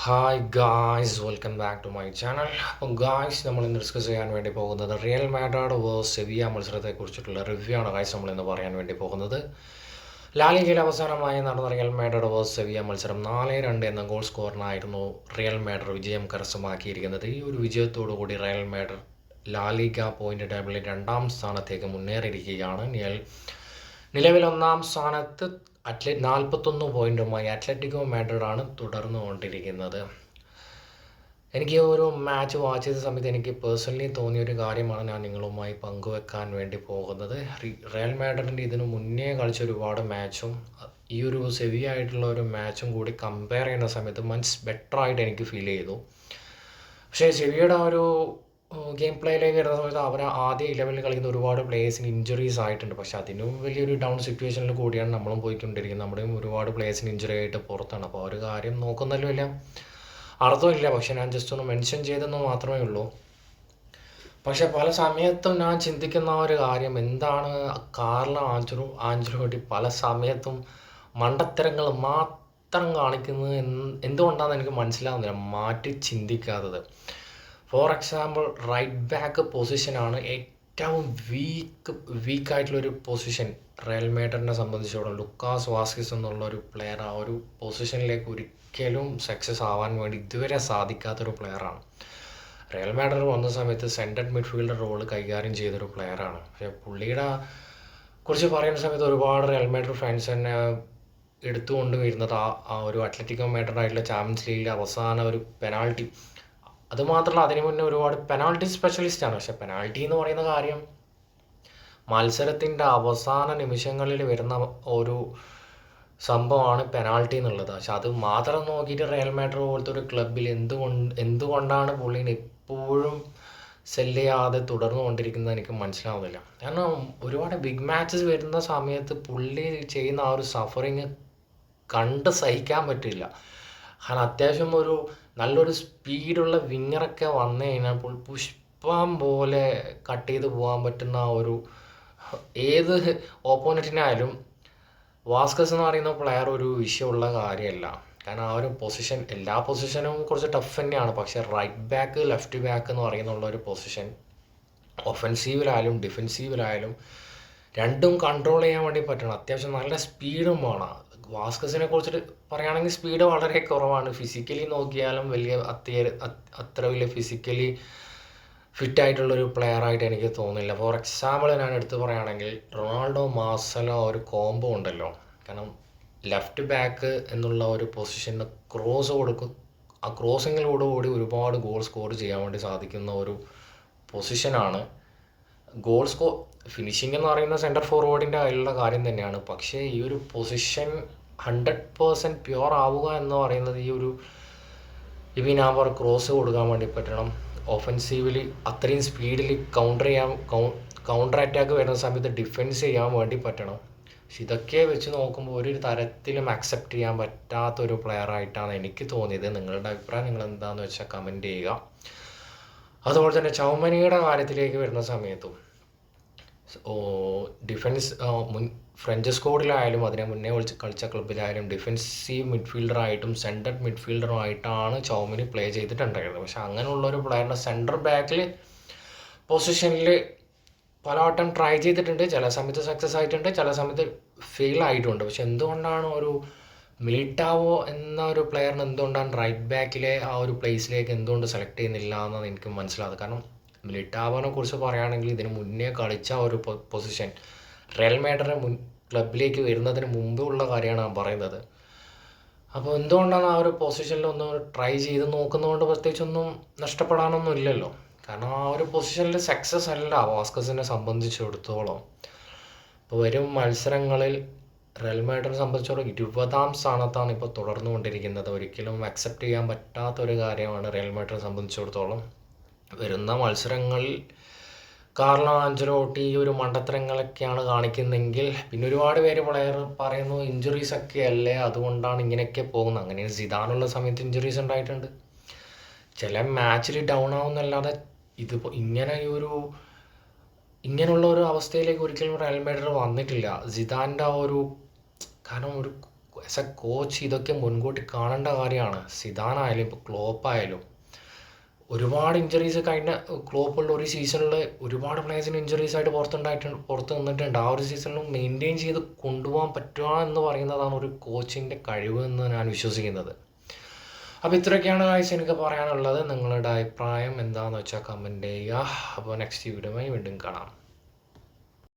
Hi guys, welcome back to my channel. അപ്പം guys, നമ്മൾ ഇന്ന് ഡിസ്കസ് ചെയ്യാൻ വേണ്ടി പോകുന്നത് റിയൽ മാഡ്രിഡ് വേഴ്സസ് സെവിയ മത്സരത്തെക്കുറിച്ചിട്ടുള്ള റിവ്യൂ ആണ് ഗായ്സ് നമ്മൾ ഇന്ന് പറയാൻ വേണ്ടി പോകുന്നത്. ലാലിഗയിൽ അവസാനമായി നടന്ന റിയൽ മാഡ്രിഡ് വേഴ്സസ് സെവിയ മത്സരം 4-2 എന്ന ഗോൾ സ്കോറിനായിരുന്നു റിയൽ മാഡ്രിഡ് വിജയം കരസ്ഥമാക്കിയിരിക്കുന്നത്. ഈ ഒരു വിജയത്തോടു കൂടി റിയൽ മാഡ്രിഡ് ലാലിഗ പോയിന്റ് ടേബിളിൽ 2ാം സ്ഥാനത്തേക്ക് മുന്നേറിയിരിക്കുകയാണ്. നിലവിൽ 1ാം സ്ഥാനത്ത് 41 പോയിന്റുമായി അത്ലറ്റിക്കോ മാഡ്രിഡാണ് തുടർന്നുകൊണ്ടിരിക്കുന്നത്. എനിക്ക് ഒരു മാച്ച് വാച്ച് ചെയ്ത സമയത്ത് എനിക്ക് പേഴ്സണലി തോന്നിയൊരു കാര്യമാണ് ഞാൻ നിങ്ങളുമായി പങ്കുവെക്കാൻ വേണ്ടി പോകുന്നത്. റിയൽ മാഡ്രിഡിൻ്റെ ഇതിനു മുന്നേ കളിച്ച ഒരുപാട് മാച്ചും ഈ ഒരു സെവിയ ആയിട്ടുള്ള ഒരു മാച്ചും കൂടി കമ്പയർ ചെയ്യുന്ന സമയത്ത് മച്ച് ബെറ്റർ ആയിട്ട് എനിക്ക് ഫീൽ ചെയ്തു. പക്ഷേ സെവിയയുടെ ആ ഒരു ഗെയിം പ്ലേയിലേക്ക് വരുന്ന സമയത്ത് അവർ ആദ്യ 11 കളിക്കുന്ന ഒരുപാട് പ്ലേയേഴ്സിന് ഇഞ്ചുറീസ് ആയിട്ടുണ്ട്. പക്ഷേ അതിനും വലിയൊരു ഡൗൺ സിറ്റുവേഷനിൽ കൂടിയാണ് നമ്മളും പോയിക്കൊണ്ടിരിക്കുന്നത്. നമ്മുടെയും ഒരുപാട് പ്ലേയേഴ്സിന് ഇഞ്ചുറി ആയിട്ട് പുറത്താണ്. അപ്പോൾ ആ ഒരു കാര്യം നോക്കുന്നതിലുമില്ല, അർത്ഥമില്ല. പക്ഷേ ഞാൻ ജസ്റ്റ് ഒന്ന് മെൻഷൻ ചെയ്തെന്ന് മാത്രമേ ഉള്ളൂ. പക്ഷേ പല സമയത്തും ഞാൻ ചിന്തിക്കുന്ന ഒരു കാര്യം എന്താണ്, കാർലോ ആഞ്ചലോട്ടി പല സമയത്തും മണ്ടത്തരങ്ങൾ മാത്രം കാണിക്കുന്നത് എന്തുകൊണ്ടാണെന്ന് എനിക്ക് മനസ്സിലാവുന്നില്ല, മാറ്റി ചിന്തിക്കാത്തത്. ഫോർ എക്സാമ്പിൾ, റൈറ്റ് ബാക്ക് പൊസിഷനാണ് ഏറ്റവും വീക്കായിട്ടുള്ളൊരു പൊസിഷൻ റയൽ മാഡ്രിഡിനെ സംബന്ധിച്ചിടത്തോളം. ലുക്കാസ് വാസ്കിസ് എന്നുള്ള ഒരു പ്ലെയർ ആ ഒരു പൊസിഷനിലേക്ക് ഒരിക്കലും സക്സസ് ആവാൻ വേണ്ടി ഇതുവരെ സാധിക്കാത്തൊരു പ്ലെയറാണ്. റയൽ മാഡ്രിഡ് വന്ന സമയത്ത് സെൻട്രഡ് മിഡ്ഫീൽഡർ റോള് കൈകാര്യം ചെയ്തൊരു പ്ലെയറാണ്. പക്ഷേ പുള്ളിയുടെ കുറിച്ച് പറയുന്ന സമയത്ത് ഒരുപാട് റയൽ മാഡ്രിഡ് ഫാൻസ് തന്നെ എടുത്തുകൊണ്ട് വരുന്നത് ആ ഒരു അത്ലറ്റിക്കോ മാഡ്രിഡ് ആയിട്ടുള്ള ചാമ്പ്യൻസ് ലീഗിലെ അവസാന ഒരു പെനാൾട്ടി. അതുമാത്രമല്ല, അതിനു മുന്നേ ഒരുപാട് പെനാൾട്ടി സ്പെഷ്യലിസ്റ്റാണ്. പക്ഷെ പെനാൾട്ടി എന്ന് പറയുന്ന കാര്യം മത്സരത്തിൻ്റെ അവസാന നിമിഷങ്ങളിൽ വരുന്ന ഒരു സംഭവമാണ് പെനാൾട്ടി എന്നുള്ളത്. പക്ഷെ അത് മാത്രം നോക്കിയിട്ട് റയൽ മാഡ്രിഡ് പോലത്തെ ഒരു ക്ലബിൽ എന്തുകൊണ്ടാണ് പുള്ളിനെ എപ്പോഴും സെല്ല് ചെയ്യാതെ തുടർന്നു കൊണ്ടിരിക്കുന്നത് എനിക്ക് മനസ്സിലാവുന്നില്ല. കാരണം ഒരുപാട് ബിഗ് മാച്ചസ് വരുന്ന സമയത്ത് പുള്ളി ചെയ്യുന്ന ആ ഒരു സഫറിങ് കണ്ട് സഹിക്കാൻ പറ്റില്ല. കാരണം അത്യാവശ്യം ഒരു നല്ലൊരു സ്പീഡുള്ള വിങ്ങറൊക്കെ വന്നു കഴിഞ്ഞാൽ പുഷ്പം പോലെ കട്ട് ചെയ്ത് പോകാൻ പറ്റുന്ന ഒരു ഏത് ഓപ്പോണൻറ്റിനായാലും വാസ്കസ് എന്ന് പറയുന്ന പ്ലെയർ ഒരു വിഷയമുള്ള കാര്യമല്ല. കാരണം ആ ഒരു പൊസിഷൻ, എല്ലാ പൊസിഷനും കുറച്ച് ടഫ് തന്നെയാണ്. പക്ഷേ റൈറ്റ് ബാക്ക്, ലെഫ്റ്റ് ബാക്ക് എന്ന് പറയുന്നുള്ള ഒരു പൊസിഷൻ ഒഫൻസീവിലായാലും ഡിഫെൻസീവിലായാലും രണ്ടും കൺട്രോൾ ചെയ്യാൻ വേണ്ടി പറ്റണം. അത്യാവശ്യം നല്ല സ്പീഡും വേണം. വാസ്കസിനെ കുറിച്ചിട്ട് പറയുകയാണെങ്കിൽ സ്പീഡ് വളരെ കുറവാണ്. ഫിസിക്കലി നോക്കിയാലും അത്ര വലിയ ഫിസിക്കലി ഫിറ്റായിട്ടുള്ളൊരു പ്ലെയറായിട്ട് എനിക്ക് തോന്നുന്നില്ല. ഫോർ എക്സാമ്പിൾ ഞാൻ എടുത്ത് പറയുകയാണെങ്കിൽ റൊണാൾഡോ മാർസലോ ഒരു കോംബോ ഉണ്ടല്ലോ. കാരണം ലെഫ്റ്റ് ബാക്ക് എന്നുള്ള ഒരു പൊസിഷന് ക്രോസ് കൊടുക്കും. ആ ക്രോസിങ്ങിലൂടെ ഒരുപാട് ഗോൾ സ്കോർ ചെയ്യാൻ വേണ്ടി സാധിക്കുന്ന ഒരു പൊസിഷനാണ്. ഫിനിഷിംഗ് എന്ന് പറയുന്ന സെൻറ്റർ ഫോർവേഡിൻ്റെ കയ്യിലുള്ള കാര്യം തന്നെയാണ്. പക്ഷേ ഈ ഒരു പൊസിഷൻ 100% പ്യുവർ ആവുക എന്ന് പറയുന്നത് ഈ ഒരു ഇവിനാവർ ക്രോസ് കൊടുക്കാൻ വേണ്ടി പറ്റണം. ഒഫൻസീവിലി അത്രയും സ്പീഡിൽ കൗണ്ടർ അറ്റാക്ക് വരുന്ന സമയത്ത് ഡിഫെൻസ് ചെയ്യാൻ വേണ്ടി പറ്റണം. പക്ഷെ ഇതൊക്കെ വെച്ച് നോക്കുമ്പോൾ ഒരു തരത്തിലും അക്സെപ്റ്റ് ചെയ്യാൻ പറ്റാത്തൊരു പ്ലെയറായിട്ടാണ് എനിക്ക് തോന്നിയത്. നിങ്ങളുടെ അഭിപ്രായം നിങ്ങൾ എന്താണെന്ന് വെച്ചാൽ കമൻറ്റ് ചെയ്യുക. അതുപോലെ തന്നെ ചൗമനിയുടെ കാര്യത്തിലേക്ക് വരുന്ന സമയത്തും ഡിഫൻസ് ഫ്രഞ്ച് സ്ക്വാഡിലായാലും അതിനെ മുന്നേ കളിച്ച ക്ലബിലായാലും ഡിഫൻസീവ് മിഡ്ഫീൽഡറായിട്ടും സെൻട്രഡ് മിഡ്ഫീൽഡറുമായിട്ടാണ് ചൗമനി പ്ലേ ചെയ്തിട്ടുണ്ടായിരുന്നത്. പക്ഷെ അങ്ങനെയുള്ളൊരു പ്ലെയറിനെ സെൻറ്റർ ബാക്കിൽ പൊസിഷനിൽ പലവട്ടം ട്രൈ ചെയ്തിട്ടുണ്ട്. ചില സമയത്ത് സക്സസ് ആയിട്ടുണ്ട്, ചില സമയത്ത് ഫെയിൽ ആയിട്ടുണ്ട്. പക്ഷെ എന്തുകൊണ്ടാണ് ഒരു മിലിറ്റാവോ എന്ന ഒരു പ്ലെയറിന് എന്തുകൊണ്ടാണ് റൈറ്റ് ബാക്കിലെ ആ ഒരു പ്ലേസിലേക്ക് എന്തുകൊണ്ട് സെലക്ട് ചെയ്യുന്നില്ല എന്നാണ് എനിക്ക് മനസ്സിലാകുന്നത്. കാരണം മിലിറ്റാവോനെ കുറിച്ച് പറയുകയാണെങ്കിൽ ഇതിന് മുന്നേ കളിച്ച ഒരു പൊസിഷൻ റയൽ മാഡ്രിഡ് ക്ലബിലേക്ക് വരുന്നതിന് മുമ്പേ ഉള്ള കാര്യമാണ് ഞാൻ പറയുന്നത്. അപ്പോൾ എന്തുകൊണ്ടാണ് ആ ഒരു പൊസിഷനിൽ ഒന്ന് ട്രൈ ചെയ്ത് നോക്കുന്നതുകൊണ്ട് പ്രത്യേകിച്ചൊന്നും നഷ്ടപ്പെടാനൊന്നും ഇല്ലല്ലോ. കാരണം ആ ഒരു പൊസിഷനിൽ സക്സസ് അല്ല വാസ്കസിനെ സംബന്ധിച്ചിടത്തോളം. ഇപ്പോൾ വരും മത്സരങ്ങളിൽ റയൽ മാഡ്രിഡിനെ സംബന്ധിച്ചിടത്തോളം 20ാം സ്ഥാനത്താണ് ഇപ്പോൾ തുടർന്നുകൊണ്ടിരിക്കുന്നത്. ഒരിക്കലും അക്സെപ്റ്റ് ചെയ്യാൻ പറ്റാത്തൊരു കാര്യമാണ് റയൽ മാഡ്രിഡിനെ സംബന്ധിച്ചിടത്തോളം. വരുന്ന മത്സരങ്ങളിൽ കാർലോ ആഞ്ചലോട്ടി ഈ ഒരു മണ്ടത്തരങ്ങളൊക്കെയാണ് കാണിക്കുന്നതെങ്കിൽ പിന്നെ ഒരുപാട് പേര് പറയുന്നു ഇഞ്ചുറീസ് ഒക്കെ അല്ലേ, അതുകൊണ്ടാണ് ഇങ്ങനെയൊക്കെ പോകുന്നത്. അങ്ങനെ സിദാനുള്ള സമയത്ത് ഇഞ്ചുറീസ് ഉണ്ടായിട്ടുണ്ട്. ചില മാച്ചിൽ ഡൗൺ ആവുന്നല്ലാതെ ഇതിപ്പോൾ ഇങ്ങനെയുള്ള ഒരു അവസ്ഥയിലേക്ക് ഒരിക്കലും റയൽ മാഡ്രിഡ് വന്നിട്ടില്ല. സിദാൻ്റെ ആ ഒരു കാരണം ഒരു ആസ് എ കോച്ച് ഇതൊക്കെ മുൻകൂട്ടി കാണേണ്ട കാര്യമാണ്. സിദാനായാലും ഇപ്പോൾ ക്ലോപ്പായാലും ഒരുപാട് ഇഞ്ചറീസ് കഴിഞ്ഞ ക്ലോപ്പുള്ള ഒരു സീസണിൽ ഒരുപാട് പ്ലേയേഴ്സിന് ഇഞ്ചറീസ് ആയിട്ട് പുറത്ത് നിന്നിട്ടുണ്ട്. ആ ഒരു സീസണിലും മെയിൻറ്റെയിൻ ചെയ്ത് കൊണ്ടുപോകാൻ പറ്റുക എന്ന് പറയുന്നതാണ് ഒരു കോച്ചിൻ്റെ കഴിവ് എന്ന് ഞാൻ വിശ്വസിക്കുന്നത്. അപ്പോൾ ഇത്രയൊക്കെയാണ് ഗൈസ് എനിക്ക് പറയാനുള്ളത്. നിങ്ങളുടെ അഭിപ്രായം എന്താണെന്ന് വെച്ചാൽ കമൻറ്റ് ചെയ്യുക. അപ്പോൾ നെക്സ്റ്റ് വീഡിയോയുമായി വീണ്ടും കാണാം.